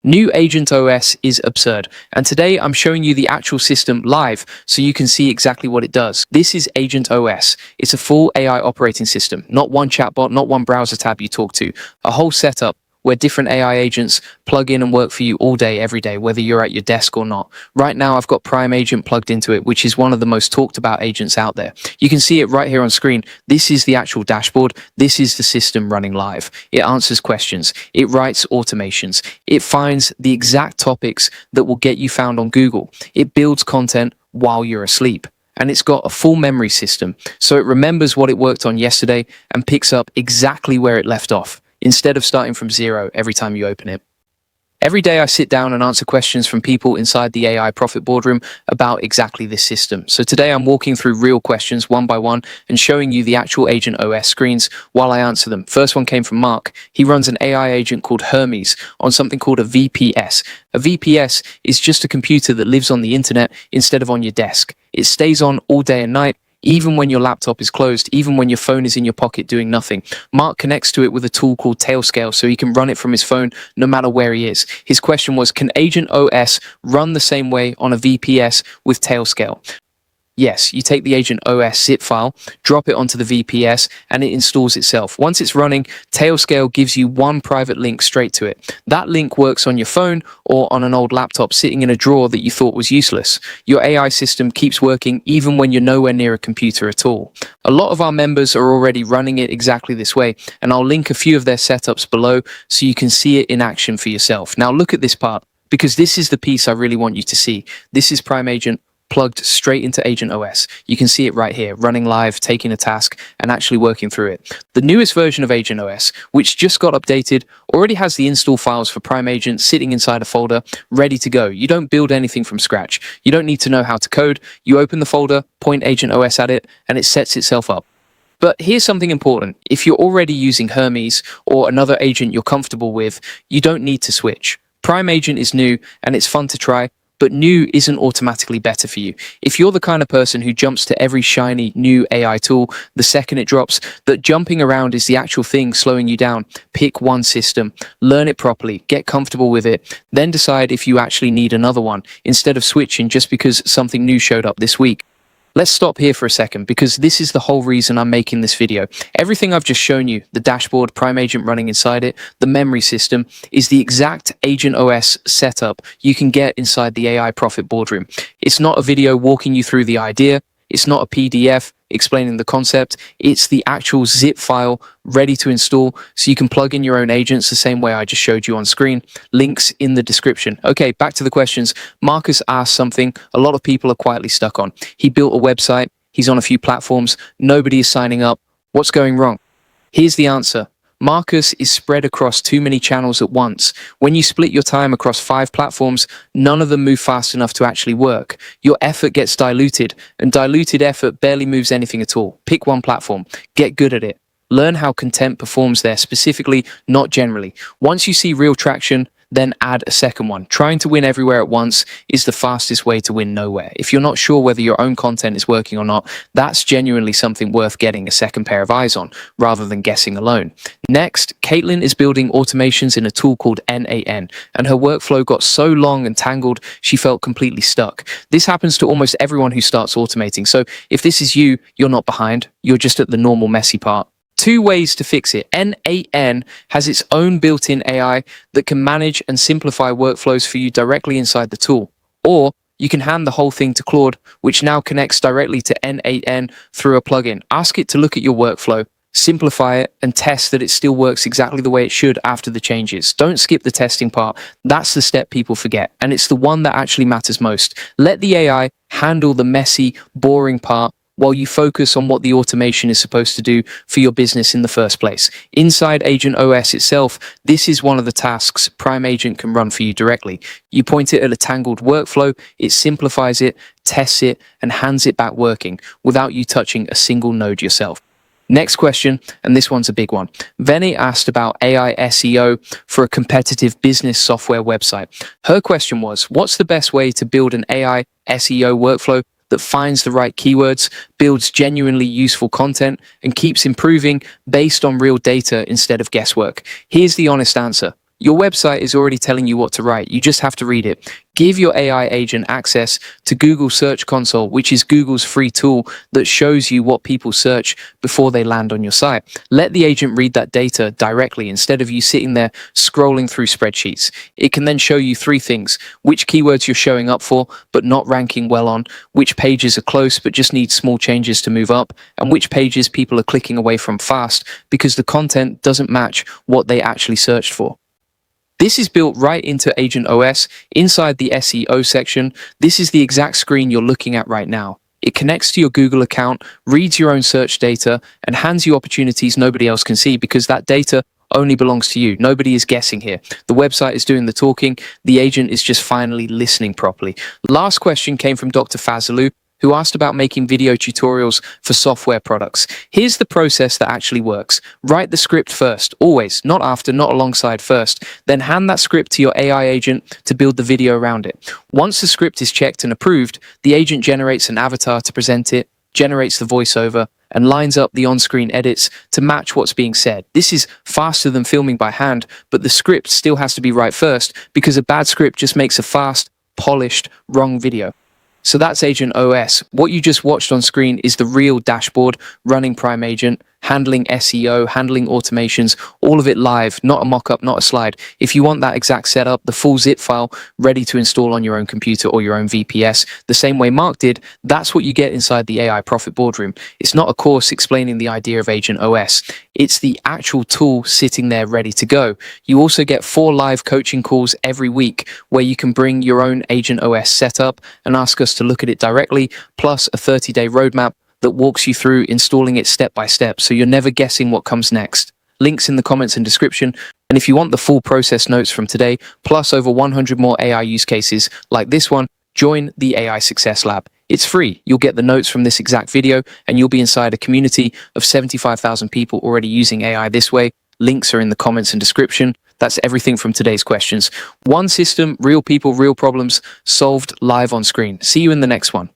New AgentOS is absurd, and today I'm showing you the actual system live so you can see exactly what it does. This is AgentOS. It's a full AI operating system, not one chatbot, not one browser tab you talk to, a whole setup where different AI agents plug in and work for you all day, every day, whether you're at your desk or not. Right now, I've got Prime Agent plugged into it, which is one of the most talked about agents out there. You can see it right here on screen. This is the actual dashboard. This is the system running live. It answers questions. It writes automations. It finds the exact topics that will get you found on Google. It builds content while you're asleep. And it's got a full memory system, so it remembers what it worked on yesterday and picks up exactly where it left off, instead of starting from zero every time you open it. Every day I sit down and answer questions from people inside the AI Profit Boardroom about exactly this system. So today I'm walking through real questions one by one and showing you the actual AgentOS screens while I answer them. First one came from Mark. He runs an AI agent called Hermes on something called a VPS. A VPS is just a computer that lives on the internet instead of on your desk. It stays on all day and night, even when your laptop is closed, even when your phone is in your pocket doing nothing. Mark connects to it with a tool called Tailscale so he can run it from his phone no matter where he is. His question was, can AgentOS run the same way on a VPS with Tailscale? Yes, you take the AgentOS zip file, drop it onto the VPS, and it installs itself. Once it's running, Tailscale gives you one private link straight to it. That link works on your phone or on an old laptop sitting in a drawer that you thought was useless. Your AI system keeps working even when you're nowhere near a computer at all. A lot of our members are already running it exactly this way, and I'll link a few of their setups below so you can see it in action for yourself. Now look at this part, because this is the piece I really want you to see. This is Prime Agent plugged straight into AgentOS. You can see it right here, running live, taking a task, and actually working through it. The newest version of AgentOS, which just got updated, already has the install files for Prime Agent sitting inside a folder, ready to go. You don't build anything from scratch. You don't need to know how to code. You open the folder, point AgentOS at it, and it sets itself up. But here's something important. If you're already using Hermes or another agent you're comfortable with, you don't need to switch. Prime Agent is new, and it's fun to try, but new isn't automatically better for you. If you're the kind of person who jumps to every shiny new AI tool the second it drops, that jumping around is the actual thing slowing you down, pick one system, learn it properly, get comfortable with it, then decide if you actually need another one, instead of switching just because something new showed up this week. Let's stop here for a second, because this is the whole reason I'm making this video. Everything I've just shown you, the dashboard, Prime Agent running inside it, the memory system, is the exact AgentOS setup you can get inside the AI Profit Boardroom. It's not a video walking you through the idea. It's not a PDF explaining the concept. It's the actual zip file ready to install so you can plug in your own agents the same way I just showed you on screen. Links in the description. Okay, back to the questions. Marcus asked something a lot of people are quietly stuck on. He built a website. He's on a few platforms. Nobody is signing up. What's going wrong? Here's the answer. Marcus is spread across too many channels at once. When you split your time across 5 platforms, none of them move fast enough to actually work. Your effort gets diluted, and diluted effort barely moves anything at all. Pick one platform. Get good at it. Learn how content performs there specifically, not generally. Once you see real traction, then add a second one. Trying to win everywhere at once is the fastest way to win nowhere. If you're not sure whether your own content is working or not, that's genuinely something worth getting a second pair of eyes on, rather than guessing alone. Next, Caitlin is building automations in a tool called NAN, and her workflow got so long and tangled, she felt completely stuck. This happens to almost everyone who starts automating, so if this is you, you're not behind, you're just at the normal messy part. 2 ways to fix it. NAN has its own built-in AI that can manage and simplify workflows for you directly inside the tool. Or you can hand the whole thing to Claude, which now connects directly to NAN through a plugin. Ask it to look at your workflow, simplify it, and test that it still works exactly the way it should after the changes. Don't skip the testing part. That's the step people forget, and it's the one that actually matters most. Let the AI handle the messy, boring part, while you focus on what the automation is supposed to do for your business in the first place. Inside AgentOS itself, this is one of the tasks Prime Agent can run for you directly. You point it at a tangled workflow, it simplifies it, tests it, and hands it back working without you touching a single node yourself. Next question, and this one's a big one. Veni asked about AI SEO for a competitive business software website. Her question was, what's the best way to build an AI SEO workflow that finds the right keywords, builds genuinely useful content, and keeps improving based on real data instead of guesswork? Here's the honest answer. Your website is already telling you what to write. You just have to read it. Give your AI agent access to Google Search Console, which is Google's free tool that shows you what people search before they land on your site. Let the agent read that data directly instead of you sitting there scrolling through spreadsheets. It can then show you three things: which keywords you're showing up for but not ranking well on, which pages are close but just need small changes to move up, and which pages people are clicking away from fast because the content doesn't match what they actually searched for. This is built right into AgentOS inside the SEO section. This is the exact screen you're looking at right now. It connects to your Google account, reads your own search data, and hands you opportunities nobody else can see because that data only belongs to you. Nobody is guessing here. The website is doing the talking. The agent is just finally listening properly. Last question came from Dr. Fazalou, who asked about making video tutorials for software products. Here's the process that actually works. Write the script first, always, not after, not alongside first. Then hand that script to your AI agent to build the video around it. Once the script is checked and approved, the agent generates an avatar to present it, generates the voiceover, and lines up the on-screen edits to match what's being said. This is faster than filming by hand, but the script still has to be right first because a bad script just makes a fast, polished, wrong video. So that's AgentOS. What you just watched on screen is the real dashboard running Prime Agent, handling SEO, handling automations, all of it live, not a mock-up, not a slide. If you want that exact setup, the full zip file ready to install on your own computer or your own VPS, the same way Mark did, that's what you get inside the AI Profit Boardroom. It's not a course explaining the idea of AgentOS. It's the actual tool sitting there ready to go. You also get 4 live coaching calls every week where you can bring your own AgentOS setup and ask us to look at it directly, plus a 30-day roadmap that walks you through installing it step by step, so you're never guessing what comes next. Links in the comments and description. And if you want the full process notes from today, plus over 100 more AI use cases like this one, join the AI Success Lab. It's free. You'll get the notes from this exact video, and you'll be inside a community of 75,000 people already using AI this way. Links are in the comments and description. That's everything from today's questions. One system, real people, real problems, solved live on screen. See you in the next one.